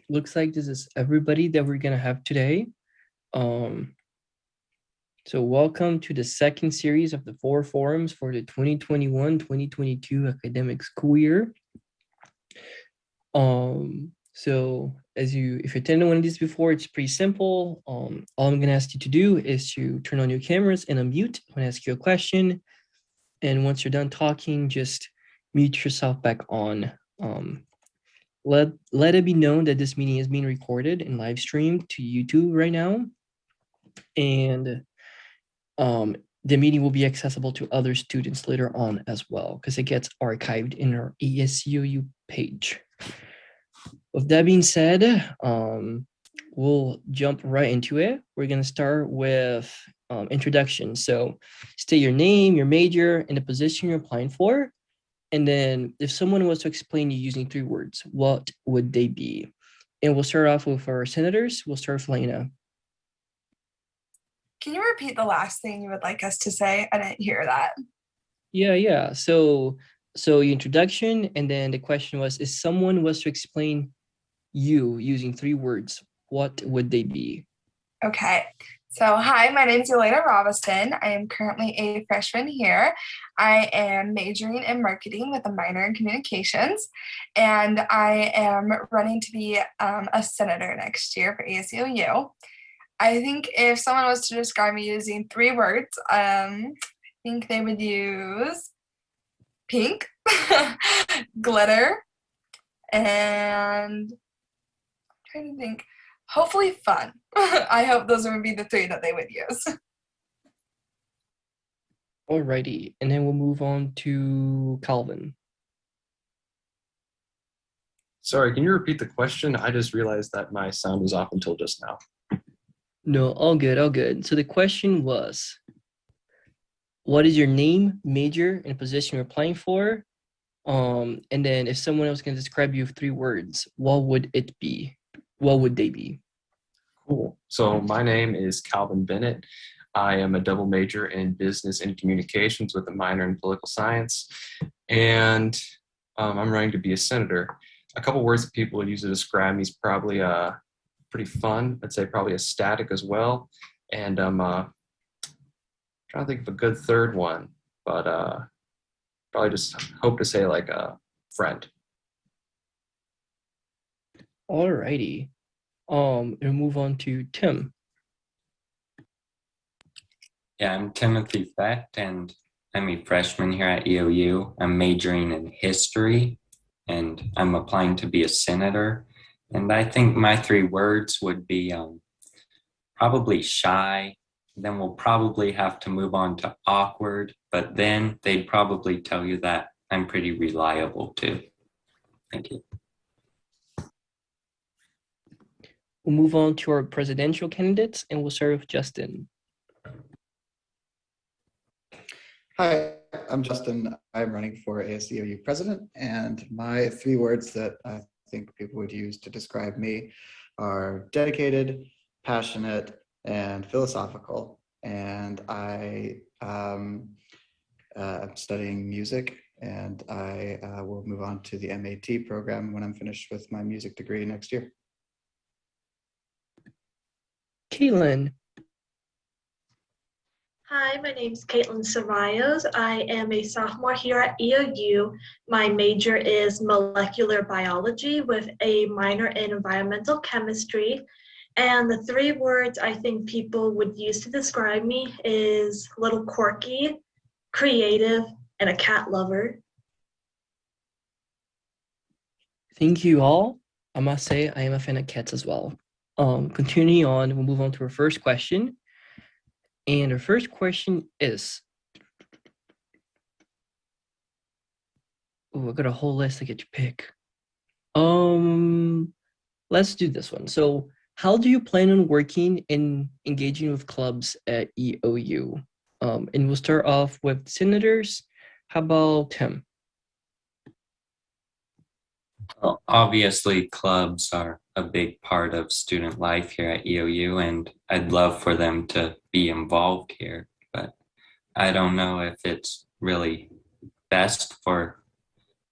Looks like this is everybody that we're gonna have today. Um, so welcome to the second series of the 4 forums for the 2021-2022 academic school year. So if you attended one of these before, it's pretty simple. All I'm gonna ask you to do is to turn on your cameras and unmute when I ask you a question. And once you're done talking, just mute yourself back on. Let it be known that this meeting is being recorded and live streamed to YouTube right now. And the meeting will be accessible to other students later on as well, because it gets archived in our ASEOU page. With that being said, we'll jump right into it. We're gonna start with introduction. So state your name, your major, and the position you're applying for. And then if someone was to explain you using 3 words, what would they be? And we'll start off with our senators. We'll start with Elena. Can you repeat the last thing you would like us to say? I didn't hear that. Yeah. So your introduction, and then the question was, if someone was to explain you using 3 words, what would they be? Okay. So, hi, my name is Elena Robison. I am currently a freshman here. I am majoring in marketing with a minor in communications, and I am running to be a senator next year for ASEOU. I think if someone was to describe me using 3 words, I think they would use pink, glitter, and I'm trying to think, hopefully fun. I hope those would be the 3 that they would use. Alrighty, and then we'll move on to Calvin. Sorry, can you repeat the question? I just realized that my sound was off until just now. No, all good. So the question was, what is your name, major, and position you're applying for? And then if someone else can describe you with 3 words, what would it be? What would they be? Cool. So my name is Calvin Bennett. I am a double major in business and communications with a minor in political science. And I'm running to be a senator. A couple words that people would use to describe me is probably pretty fun. I'd say probably ecstatic as well. And I'm trying to think of a good 3rd one, but probably just hope to say like a friend. Alrighty. We'll move on to Tim. Yeah, I'm Timothy Fett, and I'm a freshman here at EOU. I'm majoring in history, and I'm applying to be a senator. And I think my 3 words would be probably shy. Then we'll probably have to move on to awkward, but then they'd probably tell you that I'm pretty reliable too. Thank you. We'll move on to our presidential candidates, and we'll start with Justin. Hi, I'm Justin. I'm running for ASEOU president, and my 3 words that I think people would use to describe me are dedicated, passionate, and philosophical. And I am studying music, and I will move on to the MAT program when I'm finished with my music degree next year. Caitlin. Hi, my name is Caitlin Ceballos. I am a sophomore here at EOU. My major is molecular biology with a minor in environmental chemistry. And the 3 words I think people would use to describe me is a little quirky, creative, and a cat lover. Thank you all. I must say I am a fan of cats as well. Continuing on, we'll move on to our first question. And our first question is, I got a whole list to get you pick. Let's do this one. So how do you plan on working and engaging with clubs at EOU? And we'll start off with senators. How about Tim? Well, obviously, clubs are a big part of student life here at EOU, and I'd love for them to be involved here, but I don't know if it's really best for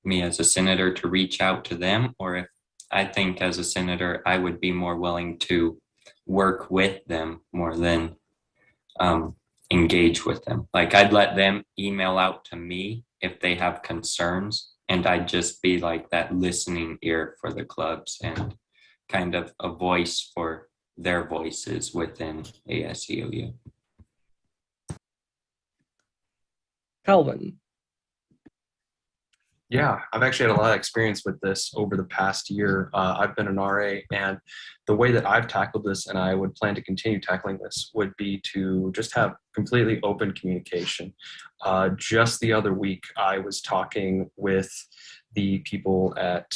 me as a senator to reach out to them, or if I think as a senator, I would be more willing to work with them more than engage with them. Like I'd let them email out to me if they have concerns, and I'd just be like that listening ear for the clubs and kind of a voice for their voices within ASEOU. Calvin. Yeah, I've actually had a lot of experience with this over the past year. I've been an RA, and the way that I've tackled this, and I would plan to continue tackling this, would be to just have completely open communication. Just the other week, I was talking with the people at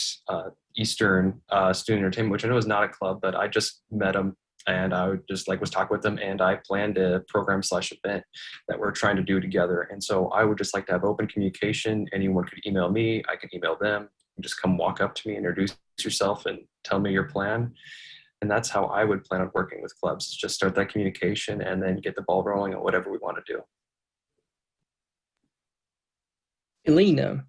Eastern Student Entertainment, which I know is not a club, but I just met them, and I would just was talking with them, and I planned a program/event that we're trying to do together. And so I would just like to have open communication. Anyone could email me, I can email them. You just come walk up to me, introduce yourself, and tell me your plan. And that's how I would plan on working with clubs, is just start that communication and then get the ball rolling on whatever we want to do. Elena.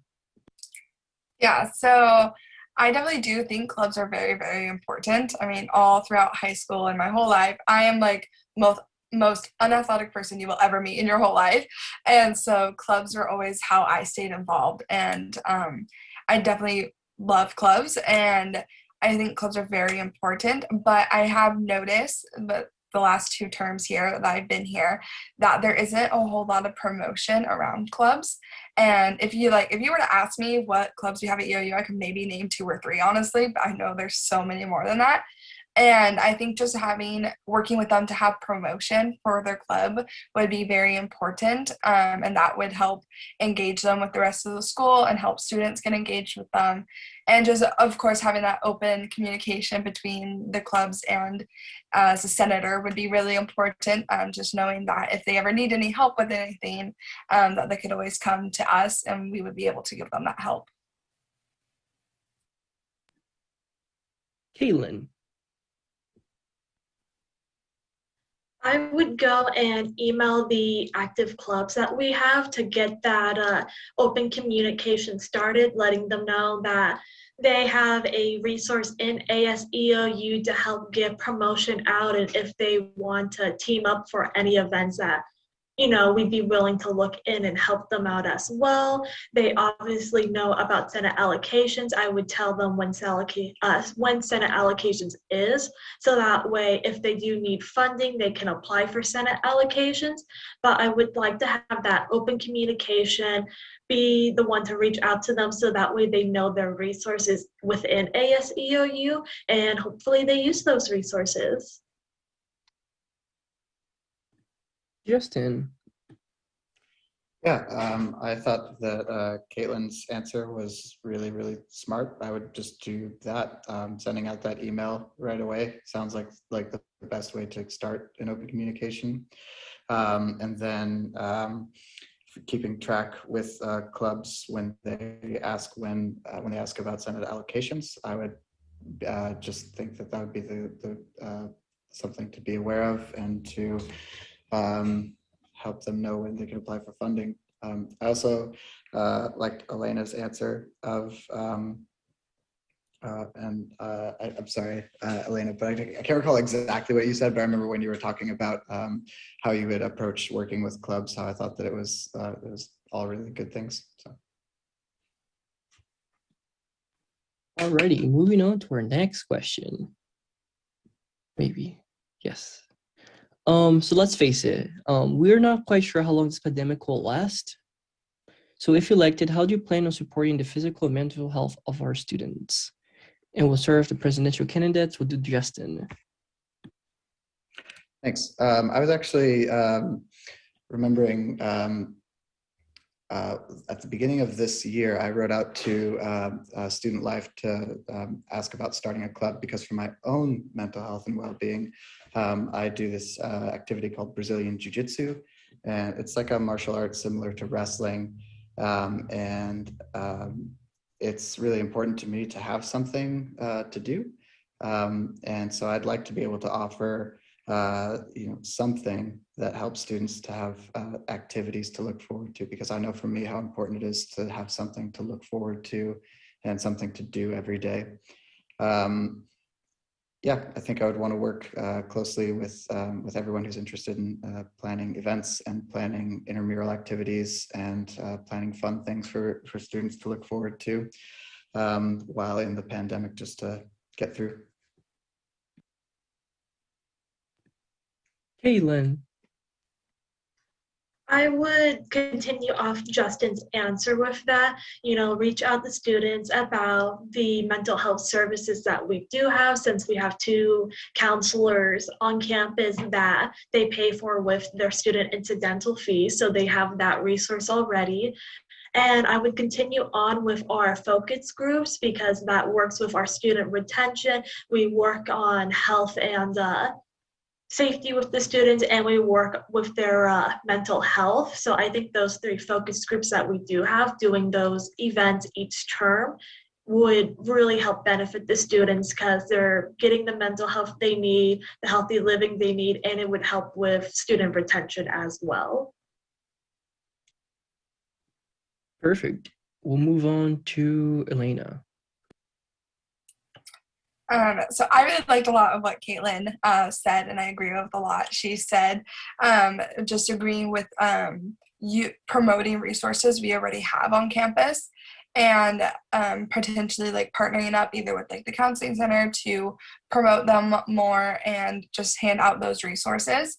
Yeah, so I definitely do think clubs are very, very important. I mean, all throughout high school and my whole life, I am like most unathletic person you will ever meet in your whole life. And so clubs are always how I stayed involved. And I definitely love clubs, and I think clubs are very important. But I have noticed that the last 2 terms here that I've been here, that there isn't a whole lot of promotion around clubs. And if you were to ask me what clubs we have at EOU, I could maybe name 2 or 3, honestly, but I know there's so many more than that. And I think just working with them to have promotion for their club would be very important. And that would help engage them with the rest of the school and help students get engaged with them. And just, of course, having that open communication between the clubs and as a senator would be really important. Just knowing that if they ever need any help with anything, that they could always come to us and we would be able to give them that help. Caitlin. I would go and email the active clubs that we have to get that open communication started, letting them know that they have a resource in ASEOU to help get promotion out, and if they want to team up for any events that we'd be willing to look in and help them out as well. They obviously know about Senate allocations. I would tell them when Senate allocations is, so that way if they do need funding, they can apply for Senate allocations. But I would like to have that open communication, be the one to reach out to them, so that way they know their resources within ASEOU, and hopefully they use those resources. Justin. Yeah, I thought that Caitlin's answer was really, really smart. I would just do that. Sending out that email right away sounds like the best way to start an open communication. And then keeping track with clubs when they ask about Senate allocations, I would just think that would be the something to be aware of, and to help them know when they can apply for funding. I also liked Elena's answer of, I'm sorry, Elena, but I can't recall exactly what you said, but I remember when you were talking about how you would approach working with clubs, how I thought that it was all really good things. So. Alrighty, moving on to our next question. Maybe, yes. So let's face it, we're not quite sure how long this pandemic will last. So if elected, how do you plan on supporting the physical and mental health of our students? And we'll serve the presidential candidates. We'll do Justin. Thanks. I was actually remembering at the beginning of this year, I wrote out to Student Life to ask about starting a club, because for my own mental health and well-being, I do this activity called Brazilian Jiu-Jitsu, and it's like a martial art similar to wrestling, and it's really important to me to have something to do, and so I'd like to be able to offer something that helps students to have activities to look forward to, because I know for me how important it is to have something to look forward to and something to do every day. Yeah, I think I would want to work closely with everyone who's interested in planning events and planning intramural activities and planning fun things for students to look forward to while in the pandemic, just to get through. Caitlin. I would continue off Justin's answer with that, reach out to students about the mental health services that we do have, since we have 2 counselors on campus that they pay for with their student incidental fees. So they have that resource already. And I would continue on with our focus groups, because that works with our student retention. We work on health and safety with the students, and we work with their mental health. So I think those 3 focus groups that we do have, doing those events each term, would really help benefit the students, because they're getting the mental health they need, the healthy living they need, and it would help with student retention as well. Perfect. We'll move on to Elena. So I really liked a lot of what Caitlin said, and I agree with a lot she said. Just agreeing with you promoting resources we already have on campus, and potentially like partnering up either with like the counseling center to promote them more and just hand out those resources.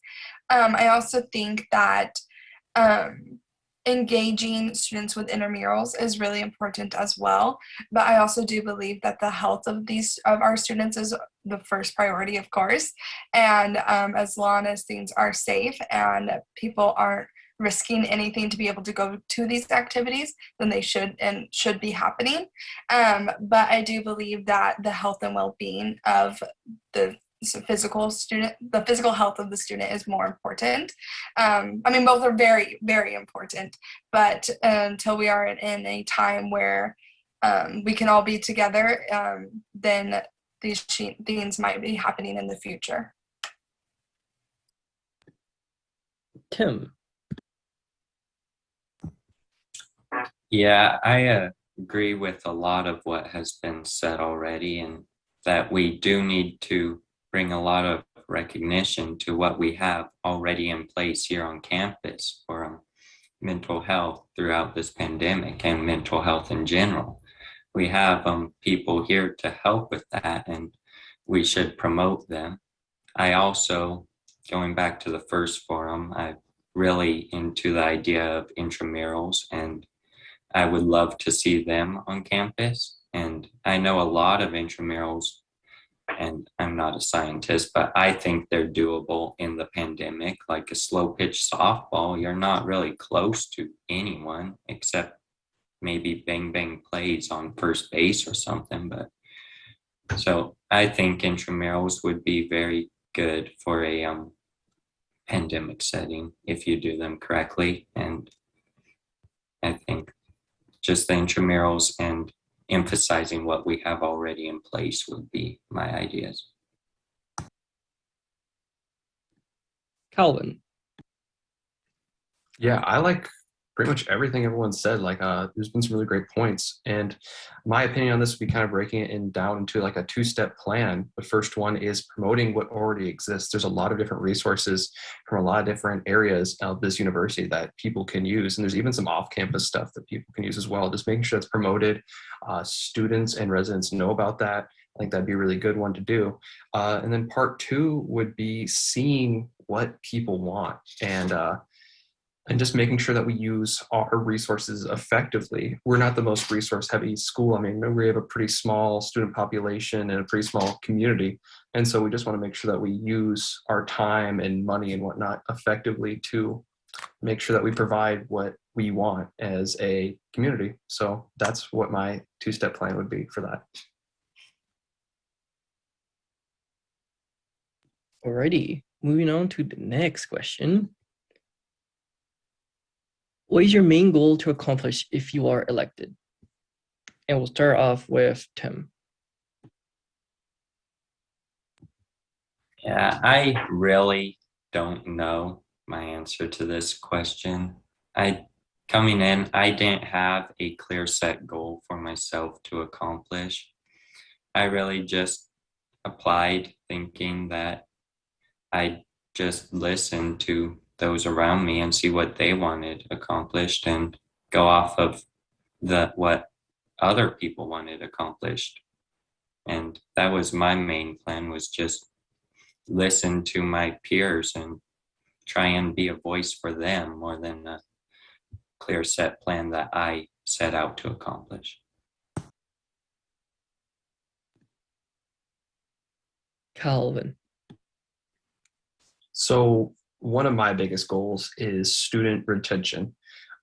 I also think that engaging students with intramurals is really important as well, but I also do believe that the health of our students is the first priority, of course, and as long as things are safe and people aren't risking anything to be able to go to these activities, then they should be happening. But I do believe that the health and well-being of the physical health of the student is more important. Both are very, very important, but until we are in a time where we can all be together, then these things might be happening in the future. Tim. Yeah, I agree with a lot of what has been said already, and that we do need to bring a lot of recognition to what we have already in place here on campus for mental health throughout this pandemic and mental health in general. We have people here to help with that, and we should promote them. I also, going back to the first forum, I'm really into the idea of intramurals, and I would love to see them on campus. And I know a lot of intramurals, and I'm not a scientist, but I think they're doable in the pandemic. Like a slow pitch softball, you're not really close to anyone except maybe bang bang plays on first base or something. But so I think intramurals would be very good for a pandemic setting if you do them correctly. And I think just the intramurals and emphasizing what we have already in place would be my ideas. Calvin. Yeah, I like pretty much everything everyone said. Like, there's been some really great points. And my opinion on this would be kind of breaking it down into like a 2-step plan. The first one is promoting what already exists. There's a lot of different resources from a lot of different areas of this university that people can use. And there's even some off-campus stuff that people can use as well. Just making sure it's promoted. Students and residents know about that. I think that'd be a really good one to do. And then part 2 would be seeing what people want and just making sure that we use our resources effectively. We're not the most resource-heavy school. I mean, we have a pretty small student population and a pretty small community. And so we just want to make sure that we use our time and money and whatnot effectively to make sure that we provide what we want as a community. So that's what my 2-step plan would be for that. Alrighty, moving on to the next question. What is your main goal to accomplish if you are elected? And we'll start off with Tim. Yeah, I really don't know my answer to this question. Coming in, I didn't have a clear set goal for myself to accomplish. I really just applied thinking that I'd just listen to those around me and see what they wanted accomplished and go off of what other people wanted accomplished. And that was my main plan, was just listen to my peers and try and be a voice for them more than a clear set plan that I set out to accomplish. Calvin. So one of my biggest goals is student retention.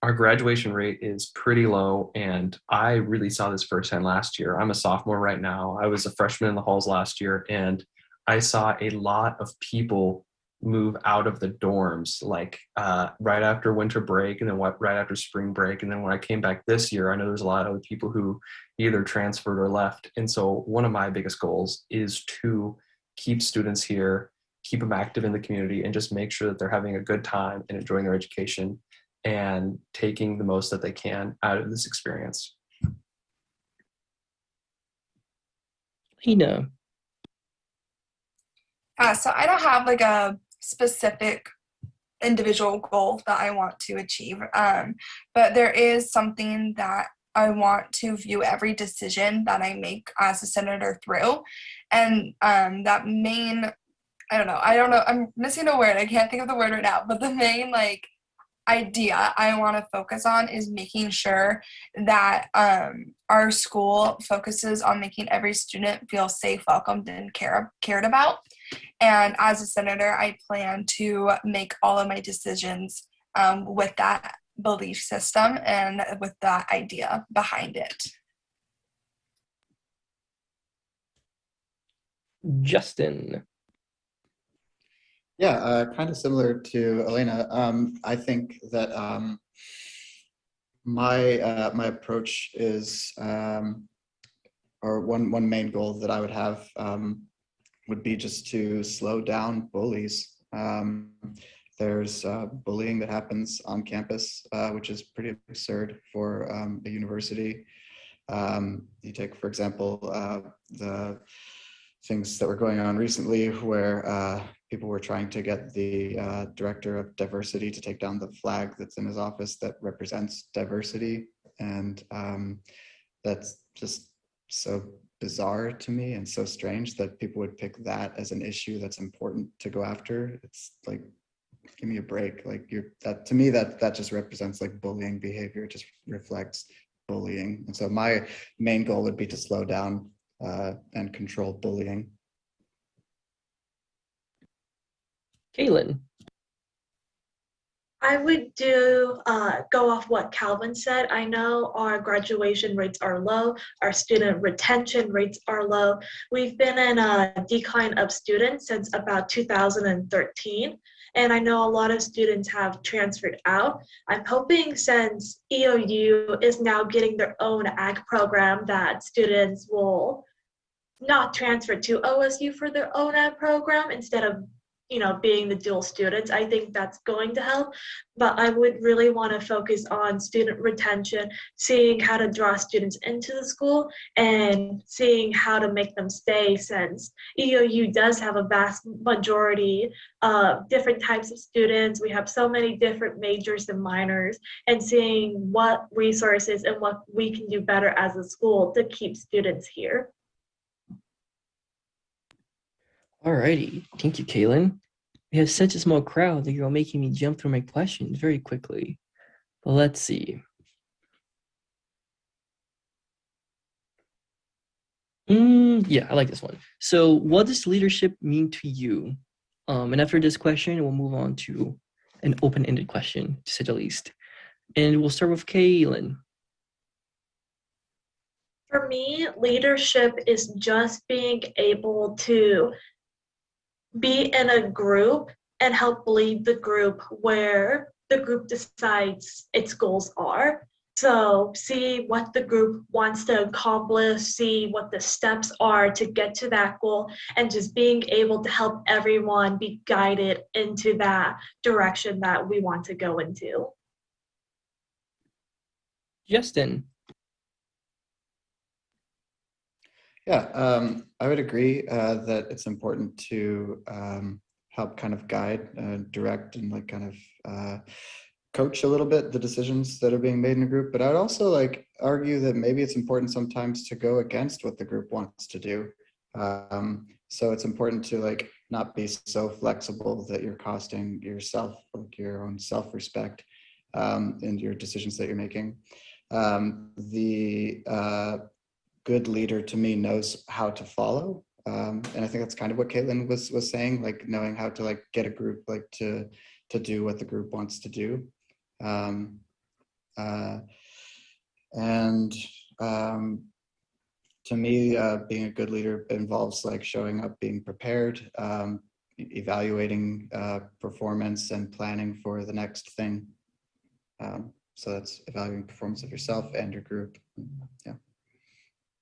Our graduation rate is pretty low, and I really saw this firsthand last year. I'm a sophomore right now. I was a freshman in the halls last year, and I saw a lot of people move out of the dorms, like right after winter break, and then right after spring break. And then when I came back this year, I know there's a lot of other people who either transferred or left. And so one of my biggest goals is to keep students here, keep them active in the community, and just make sure that they're having a good time and enjoying their education and taking the most that they can out of this experience. Lena. So I don't have like a specific individual goal that I want to achieve, but there is something that I want to view every decision that I make as a senator through, and that main, I don't know, I'm missing a word, I can't think of the word right now, but the main idea I want to focus on is making sure that our school focuses on making every student feel safe, welcomed, and cared about. And as a senator, I plan to make all of my decisions with that belief system and with that idea behind it. Justin. Yeah, kind of similar to Elena. I think that my approach is, or one main goal that I would have would be just to slow down bullies. There's bullying that happens on campus, which is pretty absurd for a university. You take, for example, the things that were going on recently where people were trying to get the director of diversity to take down the flag that's in his office that represents diversity. And that's just so bizarre to me and so strange that people would pick that as an issue that's important to go after. It's like, give me a break. Like, that to me, that just represents like bullying behavior. It just reflects bullying. And so my main goal would be to slow down and control bullying. Kaylin. I would go off what Calvin said. I know our graduation rates are low, our student retention rates are low. We've been in a decline of students since about 2013, and I know a lot of students have transferred out. I'm hoping, since EOU is now getting their own ag program, that students will not transfer to OSU for their own ag program instead of being the dual students. I think that's going to help, but I would really want to focus on student retention, seeing how to draw students into the school and seeing how to make them stay, since EOU does have a vast majority of different types of students. We have so many different majors and minors, and seeing what resources and what we can do better as a school to keep students here. Alrighty, thank you, Kaylin. We have such a small crowd that you're all making me jump through my questions very quickly. But let's see. Yeah, I like this one. So what does leadership mean to you? And after this question, we'll move on to an open-ended question, to say the least. And we'll start with Kaylin. For me, leadership is just being able to be in a group and help lead the group where the group decides its goals are. So see what the group wants to accomplish, see what the steps are to get to that goal, and just being able to help everyone be guided into that direction that we want to go into. Justin. Yeah, I would agree that it's important to help kind of guide, direct, and like kind of coach a little bit the decisions that are being made in a group. But I'd also like argue that maybe it's important sometimes to go against what the group wants to do. So it's important to like not be so flexible that you're costing yourself, like your own self-respect in your decisions that you're making. The good leader to me knows how to follow. And I think that's kind of what Caitlin was saying, like knowing how to like get a group like to do what the group wants to do. And to me, being a good leader involves like showing up, being prepared, evaluating performance and planning for the next thing. So that's evaluating performance of yourself and your group. Yeah.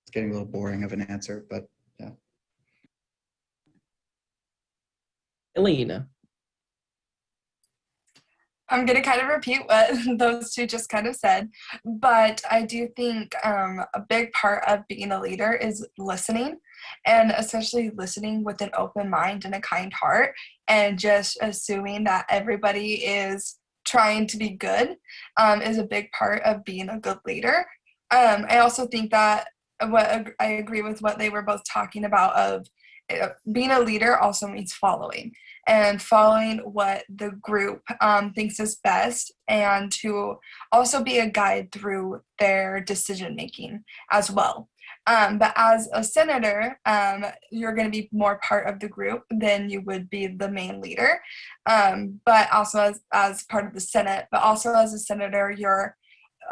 It's getting a little boring of an answer, but yeah. Elena. I'm going to kind of repeat what those two just kind of said, but I do think a big part of being a leader is listening, and especially listening with an open mind and a kind heart, and just assuming that everybody is trying to be good is a big part of being a good leader. I also think that I agree with what they were both talking about of being a leader also means following what the group thinks is best, and to also be a guide through their decision making as well. But as a senator, you're going to be more part of the group than you would be the main leader. But also as part of the Senate, but also as a senator, you're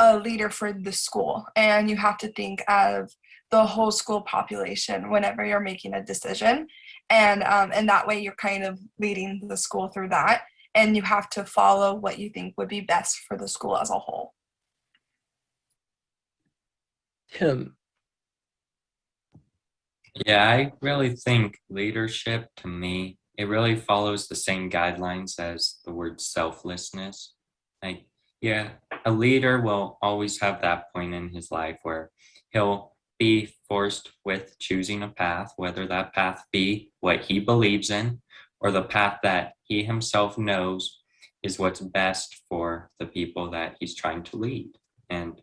a leader for the school, and you have to think of the whole school population whenever you're making a decision. And that way you're kind of leading the school through that, and you have to follow what you think would be best for the school as a whole. Tim. Yeah, I really think leadership, to me, it really follows the same guidelines as the word selflessness. Like, yeah, a leader will always have that point in his life where he'll be forced with choosing a path, whether that path be what he believes in or the path that he himself knows is what's best for the people that he's trying to lead. And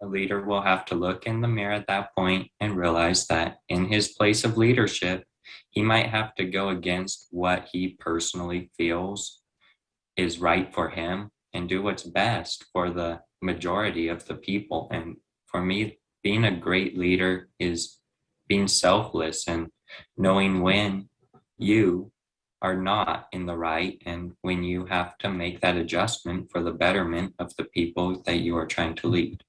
a leader will have to look in the mirror at that point and realize that in his place of leadership, he might have to go against what he personally feels is right for him and do what's best for the majority of the people. And for me, being a great leader is being selfless and knowing when you are not in the right and when you have to make that adjustment for the betterment of the people that you are trying to lead.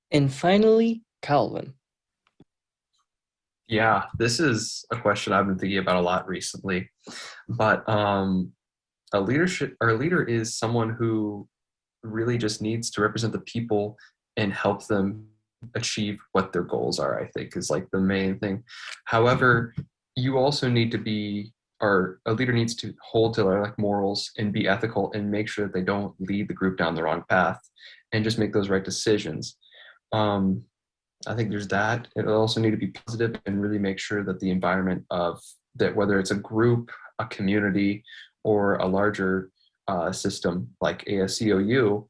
And finally, Calvin. Yeah, this is a question I've been thinking about a lot recently. But a leader is someone who really just needs to represent the people and help them achieve what their goals are, I think, is like the main thing. However, you also need to be, or a leader needs to hold to their like morals and be ethical and make sure that they don't lead the group down the wrong path and just make those right decisions. I think there's that. It'll also need to be positive and really make sure that the environment of that, whether it's a group, a community, or a larger system like ASEOU,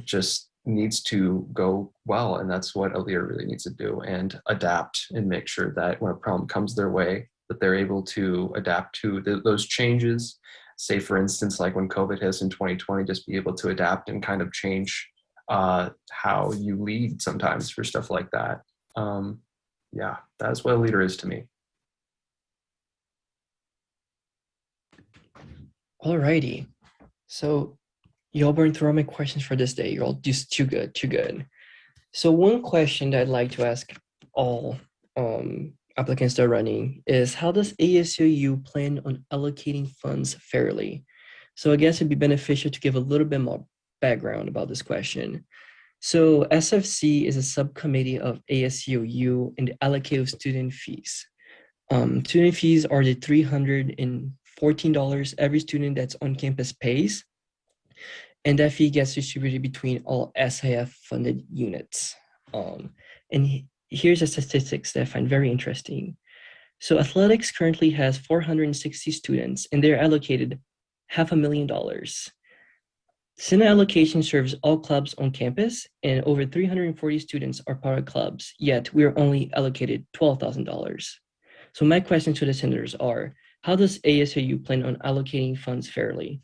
just needs to go well. And that's what a leader really needs to do, and adapt and make sure that when a problem comes their way, that they're able to adapt to those changes. Say, for instance, like when COVID hit in 2020, just be able to adapt and kind of change how you lead sometimes for stuff like that. Yeah, that's what a leader is to me. Alrighty. So y'all burned through all my questions for this day. You're all just too good, too good. So one question that I'd like to ask all applicants that are running is, how does ASUU plan on allocating funds fairly? So I guess it'd be beneficial to give a little bit more background about this question. So SFC is a subcommittee of ASUU and the allocate of student fees. Student fees are the $314 every student that's on campus pays. and that fee gets distributed between all SIF-funded units. Here's the statistics that I find very interesting. So athletics currently has 460 students, and they're allocated $500,000. Senate allocation serves all clubs on campus, and over 340 students are part of clubs, yet we are only allocated $12,000. So my question to the senators are, how does ASAU plan on allocating funds fairly?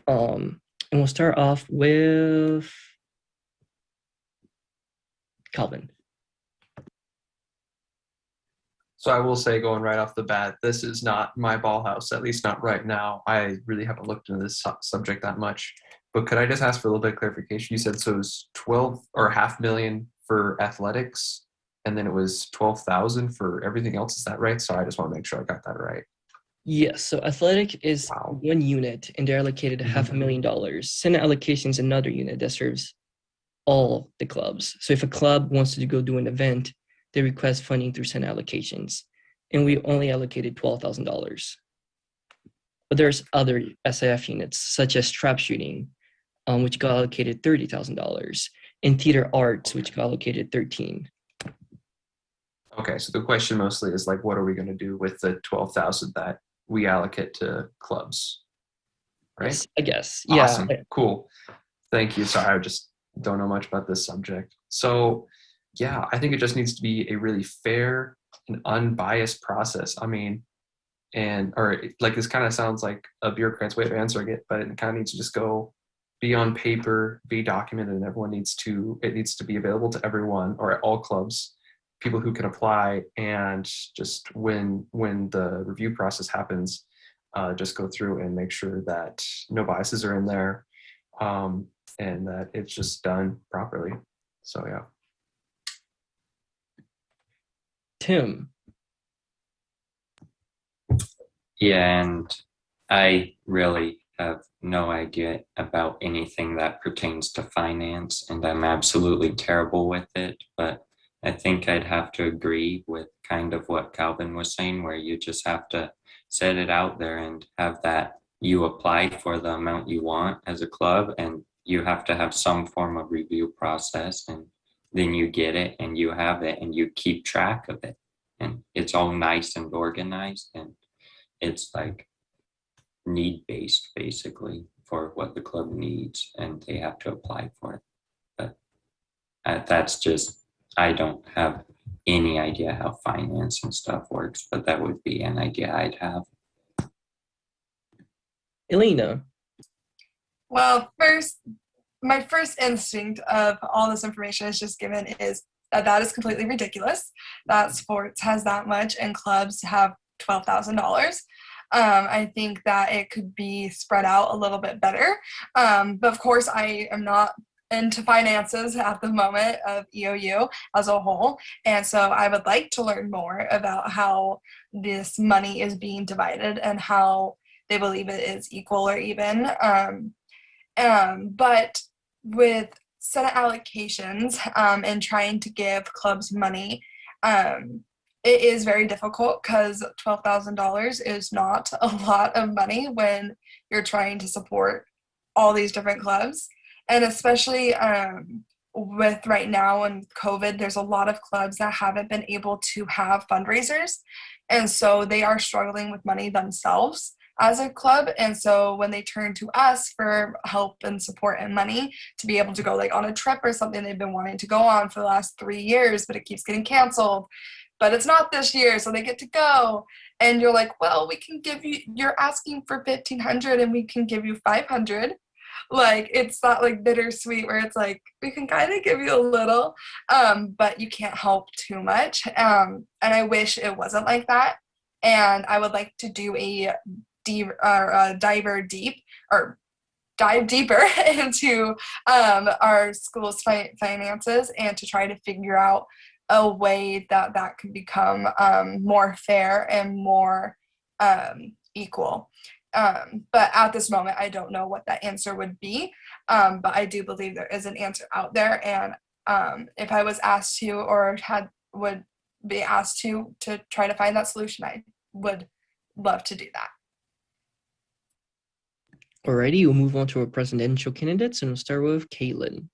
And we'll start off with Calvin. So I will say, going right off the bat, this is not my ball house, at least not right now. I really haven't looked into this subject that much. But could I just ask for a little bit of clarification? You said so it was 12 or $500,000 for athletics, and then it was 12,000 for everything else. Is that right? So I just want to make sure I got that right. Yes, so athletic is Wow. one unit, and they're allocated $500,000. Senate allocation is another unit that serves all the clubs. So if a club wants to go do an event, they request funding through Senate allocations, and we only allocated $12,000. But there's other SIF units, such as trap shooting, which got allocated $30,000, and theater arts, which got allocated $13,000. Okay, so the question mostly is like, what are we going to do with the 12,000 that we allocate to clubs? Right? Yes, I guess. Awesome. Yeah. Cool. Thank you. Sorry, I just don't know much about this subject. So yeah, I think it just needs to be a really fair and unbiased process. I mean, or like this kind of sounds like a bureaucrat's way of answering it, but it kind of needs to just go be on paper, be documented, and it needs to be available to everyone or at all clubs, people who can apply, and just when the review process happens, just go through and make sure that no biases are in there, and that it's just done properly. So yeah. Tim. Yeah, and I really have no idea about anything that pertains to finance, and I'm absolutely terrible with it, but I think I'd have to agree with kind of what Calvin was saying, where you just have to set it out there and have that you apply for the amount you want as a club, and you have to have some form of review process, and then you get it and you have it and you keep track of it, and it's all nice and organized, and it's like need-based basically for what the club needs, and they have to apply for it. But that's just, I don't have any idea how finance and stuff works, but that would be an idea I'd have. Elena. Well, my first instinct of all this information is just given is that is completely ridiculous that sports has that much and clubs have $12,000. I think that it could be spread out a little bit better. But of course, I am not into finances at the moment of EOU as a whole. And so I would like to learn more about how this money is being divided and how they believe it is equal or even. But with Senate allocations and trying to give clubs money, it is very difficult because $12,000 is not a lot of money when you're trying to support all these different clubs. And especially with right now and COVID, there's a lot of clubs that haven't been able to have fundraisers. And so they are struggling with money themselves as a club. And so when they turn to us for help and support and money to be able to go like on a trip or something they've been wanting to go on for the last 3 years, but it keeps getting canceled, but it's not this year, so they get to go. And you're like, well, we can give you, you're asking for $1,500 and we can give you $500. Like, it's not like bittersweet where it's like, we can kind of give you a little, but you can't help too much. And I wish it wasn't like that. And I would like to do dive deeper into our school's finances and to try to figure out a way that can become more fair and more equal. But at this moment, I don't know what that answer would be, but I do believe there is an answer out there. And if I was asked to or would be asked to try to find that solution, I would love to do that. Alrighty, we'll move on to our presidential candidates, and we'll start with Caitlin.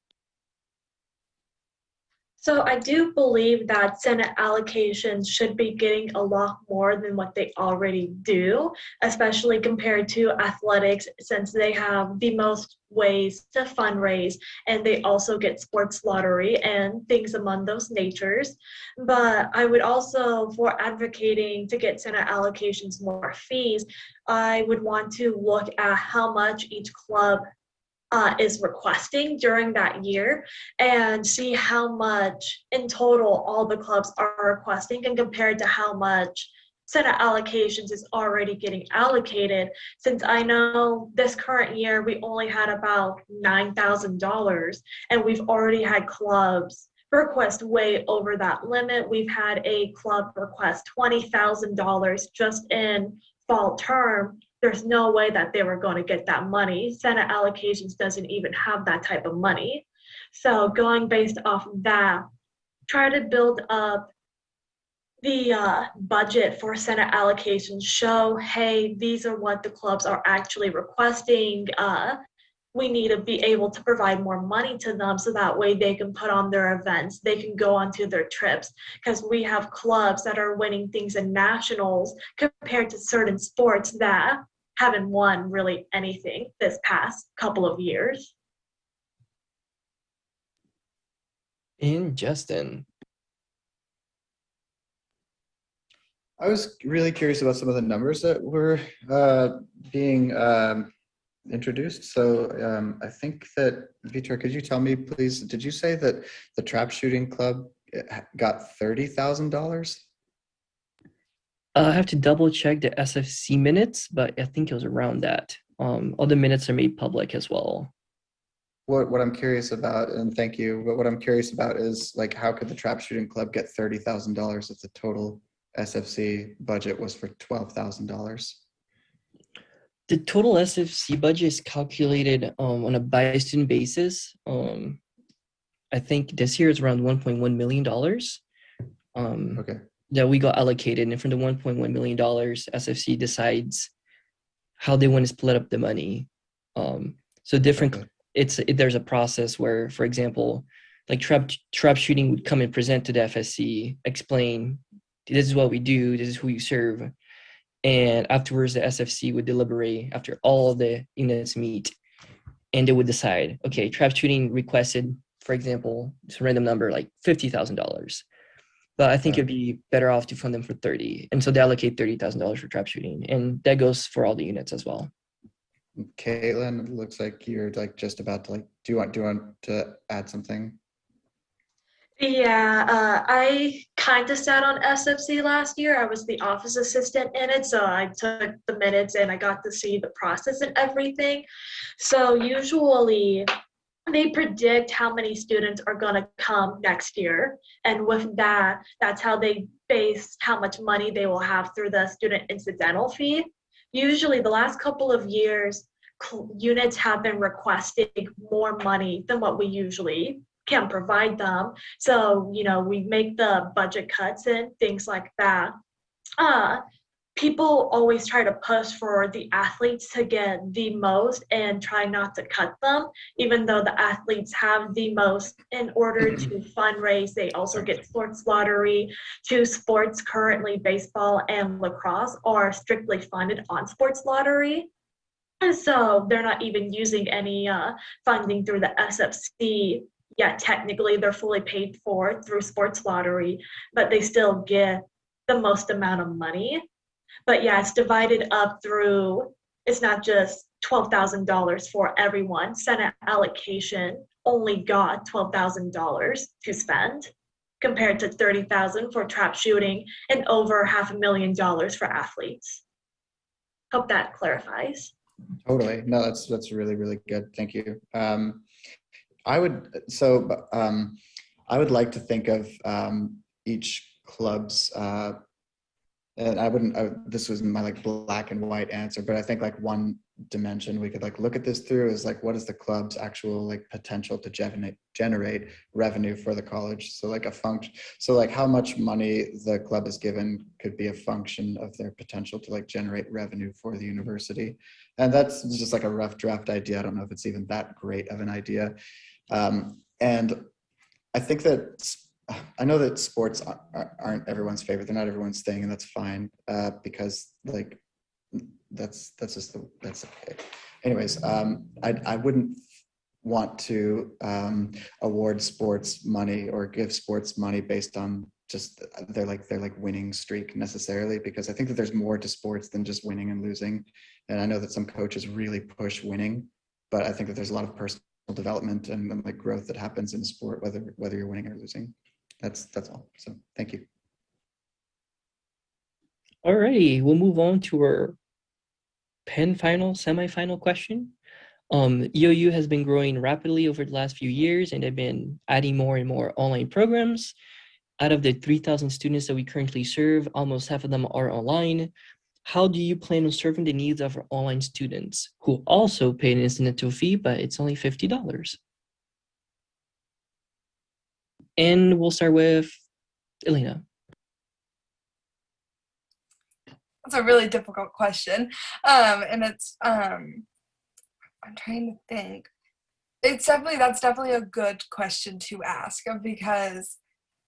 So I do believe that Senate allocations should be getting a lot more than what they already do, especially compared to athletics, since they have the most ways to fundraise and they also get sports lottery and things among those natures. But I would also, for advocating to get Senate allocations more fees, I would want to look at how much each club is requesting during that year and see how much in total all the clubs are requesting and compared to how much Senate allocations is already getting allocated. Since I know this current year we only had about $9,000 and we've already had clubs request way over that limit. We've had a club request $20,000 just in fall term. There's no way that they were going to get that money. Senate allocations doesn't even have that type of money. So going based off of that, try to build up the budget for Senate allocations, show, hey, these are what the clubs are actually requesting. We need to be able to provide more money to them so that way they can put on their events, they can go onto their trips, because we have clubs that are winning things in nationals compared to certain sports that haven't won really anything this past couple of years. And Justin. I was really curious about some of the numbers that were being introduced. So I think that, Vitor, could you tell me, please, did you say that the trap shooting club got $30,000? I have to double check the SFC minutes, but I think it was around that. All the minutes are made public as well. What I'm curious about, and thank you, but what I'm curious about is, like, how could the trap shooting club get $30,000 if the total SFC budget was for $12,000? The total SFC budget is calculated on a by student basis. I think this year is around $1.1 million. Okay. That we got allocated, and from the $1.1 million, SFC decides how they want to split up the money. So different. Okay. There's a process where, for example, like trap shooting would come and present to the FSC, explain, this is what we do, this is who you serve. And afterwards, the SFC would deliberate after all the units meet, and they would decide, okay, trap shooting requested, for example, it's a random number, like $50,000. But I think it'd be better off to fund them for 30. And so they allocate $30,000 for trap shooting. And that goes for all the units as well. Caitlin, it looks like you're like just about to do you want to add something? Yeah, I kind of sat on SFC last year. I was the office assistant in it, so I took the minutes and I got to see the process and everything. So usually they predict how many students are going to come next year. And with that, that's how they base how much money they will have through the student incidental fee. Usually the last couple of years, units have been requesting more money than what we usually can provide them. So, we make the budget cuts and things like that. People always try to push for the athletes to get the most and try not to cut them, even though the athletes have the most in order to fundraise. They also get sports lottery. Two sports currently, baseball and lacrosse, are strictly funded on sports lottery. And so they're not even using any funding through the SFC. Yeah, technically they're fully paid for through sports lottery, but they still get the most amount of money. But yeah, it's divided up through, it's not just $12,000 for everyone. Senate allocation only got $12,000 to spend compared to $30,000 for trap shooting and over $500,000 for athletes. Hope that clarifies. Totally. No, that's really, really good. Thank you. I would like to think of each club's and this was my like black and white answer, but I think like one dimension we could like look at this through is like, what is the club's actual like potential to generate revenue for the college? So like a function, so like how much money the club is given could be a function of their potential to like generate revenue for the university. And that's just like a rough draft idea. I don't know if it's even that great of an idea. And I think that I know that sports aren't everyone's favorite. They're not everyone's thing, and that's fine because like that's okay. Anyways, I wouldn't want to award sports money or give sports money based on just their winning streak necessarily, because I think that there's more to sports than just winning and losing. And I know that some coaches really push winning, but I think that there's a lot of personal development and like growth that happens in sport, whether you're winning or losing. That's all. So thank you. Alrighty, we'll move on to our semi-final question. EOU has been growing rapidly over the last few years, and they've been adding more and more online programs. Out of the 3,000 students that we currently serve, almost half of them are online. How do you plan on serving the needs of our online students who also pay an incidental fee, but it's only $50? And we'll start with Elena. That's a really difficult question. And it's, I'm trying to think. That's definitely a good question to ask, because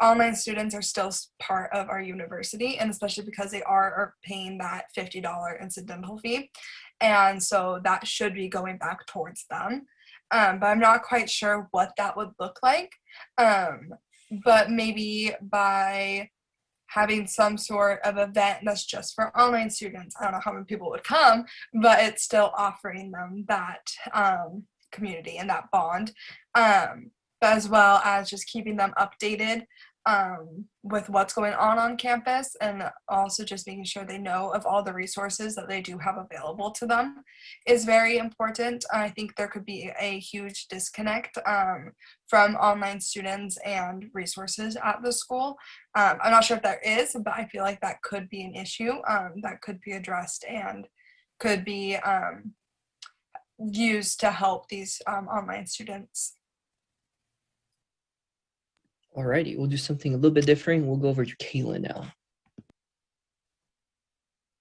online students are still part of our university, and especially because they are paying that $50 incidental fee. And so that should be going back towards them. But I'm not quite sure what that would look like. But maybe by having some sort of event that's just for online students. I don't know how many people would come, but it's still offering them that community and that bond, but as well as just keeping them updated with what's going on campus, and also just making sure they know of all the resources that they do have available to them is very important. I think there could be a huge disconnect from online students and resources at the school. I'm not sure if there is, but I feel like that could be an issue that could be addressed and could be used to help these online students. Alrighty, we'll do something a little bit different. We'll go over to Caitlin now.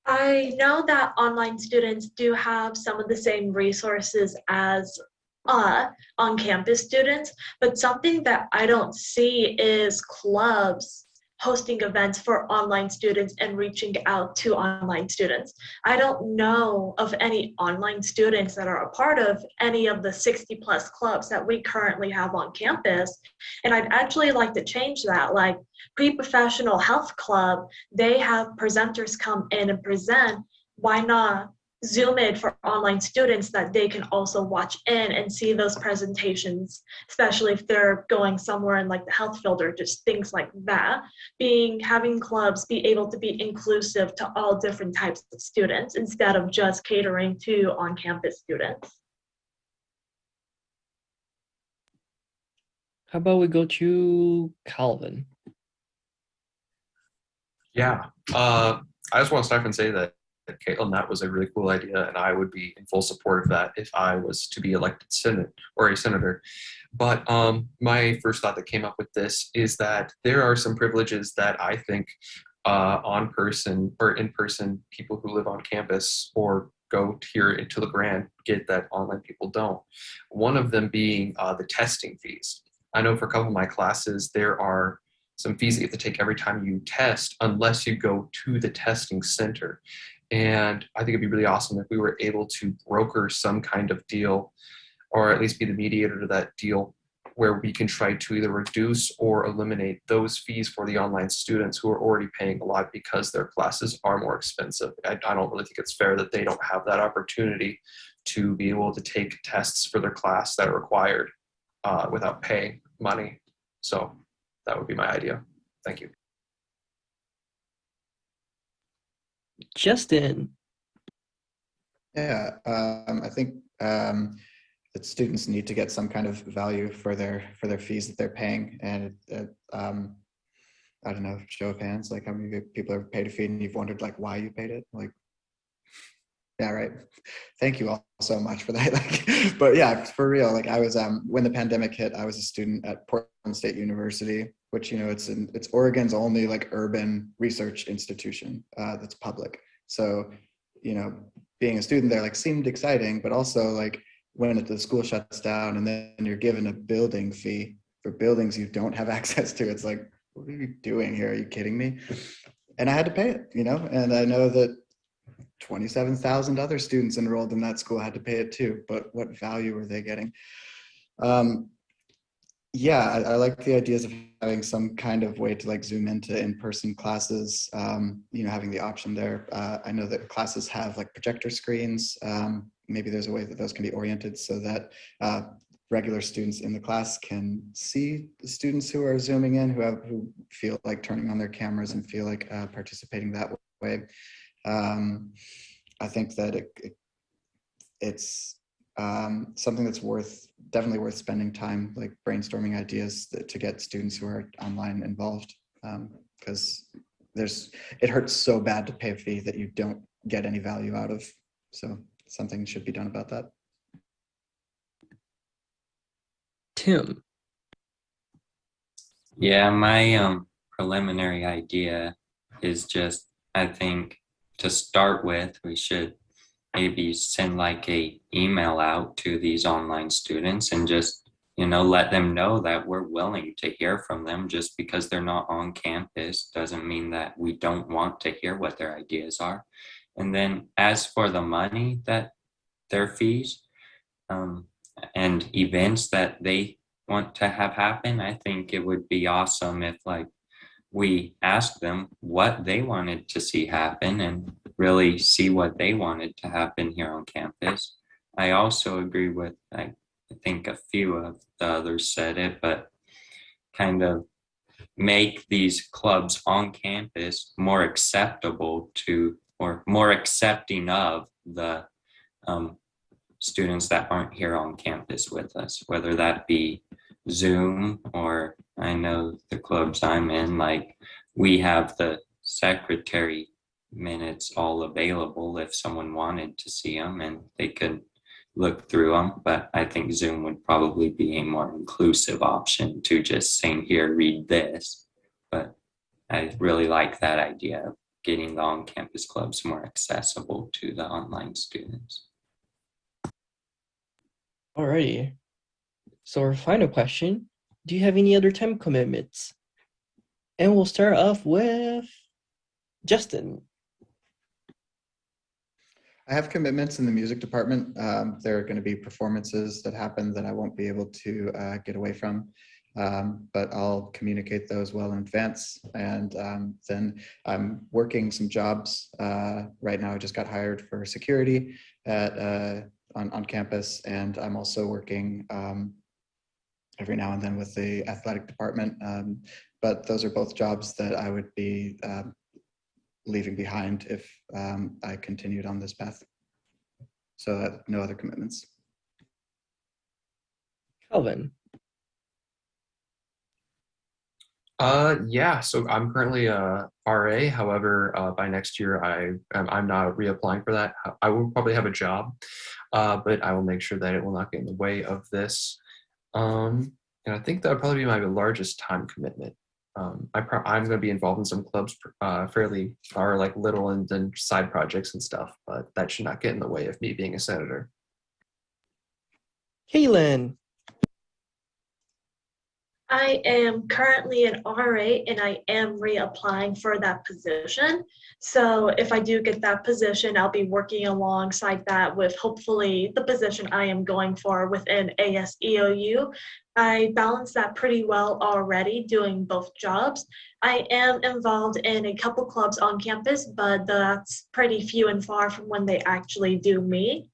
I know that online students do have some of the same resources as on-campus students, but something that I don't see is clubs hosting events for online students and reaching out to online students. I don't know of any online students that are a part of any of the 60+ clubs that we currently have on campus. And I'd actually like to change that. Like Pre-Professional Health Club, they have presenters come in and present. Why not Zoom it for online students that they can also watch in and see those presentations, especially if they're going somewhere in like the health field or just things like that. Having clubs be able to be inclusive to all different types of students instead of just catering to on-campus students. How about we go to Calvin? Yeah, I just want to start and say that Caitlin, that was a really cool idea, and I would be in full support of that if I was to be elected Senate or a senator. But my first thought that came up with this is that there are some privileges that I think on-person or in-person people who live on campus or go here into the grant get that online people don't. One of them being the testing fees. I know for a couple of my classes, there are some fees that you have to take every time you test unless you go to the testing center. And I think it'd be really awesome if we were able to broker some kind of deal, or at least be the mediator to that deal, where we can try to either reduce or eliminate those fees for the online students who are already paying a lot because their classes are more expensive. I don't really think it's fair that they don't have that opportunity to be able to take tests for their class that are required without paying money. So that would be my idea. Thank you. Justin. Yeah, I think that students need to get some kind of value for their fees that they're paying, and I don't know, show of hands, like how many people have paid a fee and you've wondered like why you paid it, like Yeah, right. Thank you all so much for that. Like, but yeah, for real, like I was when the pandemic hit, I was a student at Portland State University, which it's Oregon's only like urban research institution that's public. So, being a student there like seemed exciting, but also like when the school shuts down and then you're given a building fee for buildings you don't have access to, it's like, what are you doing here? Are you kidding me? And I had to pay it, and I know that 27,000 other students enrolled in that school had to pay it too, but what value were they getting? Yeah, I like the ideas of having some kind of way to like zoom into in-person classes, having the option there. I know that classes have like projector screens. Maybe there's a way that those can be oriented so that regular students in the class can see the students who are zooming in, who feel like turning on their cameras and feel like participating that way. I think that it's something that's definitely worth spending time like brainstorming ideas to get students who are online involved, because it hurts so bad to pay a fee that you don't get any value out of. So something should be done about that. Tim. Yeah, my preliminary idea is just, I think, to start with, we should maybe send like a email out to these online students and just, let them know that we're willing to hear from them. Just because they're not on campus doesn't mean that we don't want to hear what their ideas are. And then as for the money, that their fees and events that they want to have happen, I think it would be awesome if like we asked them what they wanted to see happen and really see what they wanted to happen here on campus. I also agree with, I think a few of the others said it, but kind of make these clubs on campus more acceptable to, or more accepting of the students that aren't here on campus with us, whether that be Zoom, or I know the clubs I'm in, like we have the secretary minutes all available if someone wanted to see them and they could look through them. But I think Zoom would probably be a more inclusive option to just saying, here, read this. But I really like that idea of getting the on-campus clubs more accessible to the online students. Alrighty. So our final question, do you have any other time commitments? And we'll start off with Justin. I have commitments in the music department. There are going to be performances that happen that I won't be able to get away from, but I'll communicate those well in advance. And then I'm working some jobs right now. I just got hired for security on campus, and I'm also working every now and then with the athletic department. But those are both jobs that I would be leaving behind if I continued on this path. So no other commitments. Calvin. Yeah, so I'm currently a RA. However, by next year, I'm not reapplying for that. I will probably have a job, but I will make sure that it will not get in the way of this. And I think that would probably be my largest time commitment. I'm going to be involved in some clubs fairly far, like little and then side projects and stuff, but that should not get in the way of me being a senator. Kaylin. I am currently an RA and I am reapplying for that position. So if I do get that position, I'll be working alongside that with hopefully the position I am going for within ASEOU. I balance that pretty well already doing both jobs. I am involved in a couple clubs on campus, but that's pretty few and far from when they actually do meet.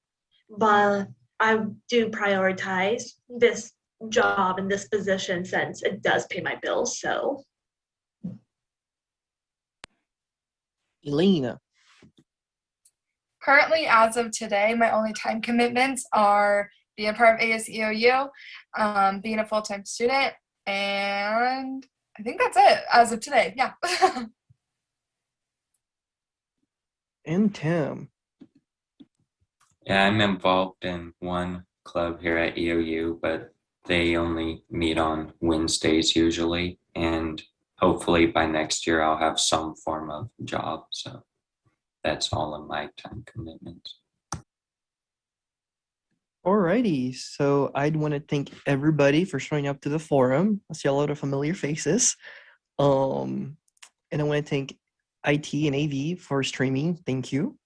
But I do prioritize this job in this position since it does pay my bills. So Elena. Currently, as of today, my only time commitments are being a part of ASEOU, being a full-time student, and I think that's it as of today. Yeah. And Tim. Yeah, I'm involved in one club here at EOU, but they only meet on Wednesdays usually. And hopefully by next year, I'll have some form of job. So that's all of my time commitments. Alrighty, so I'd want to thank everybody for showing up to the forum. I see a lot of familiar faces. And I want to thank IT and AV for streaming. Thank you.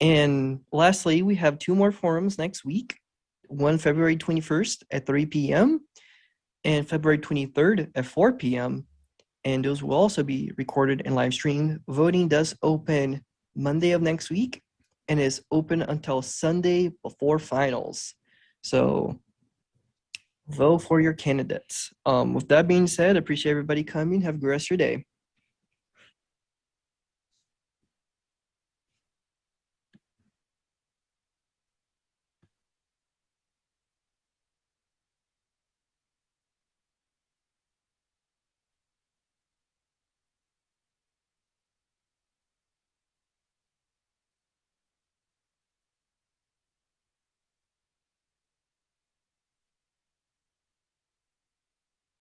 And lastly, we have 2 more forums next week. One February 21st at 3 p.m. and February 23rd at 4 p.m. And those will also be recorded and live streamed. Voting does open Monday of next week and is open until Sunday before finals. So vote for your candidates. With that being said, I appreciate everybody coming. Have a good rest of your day.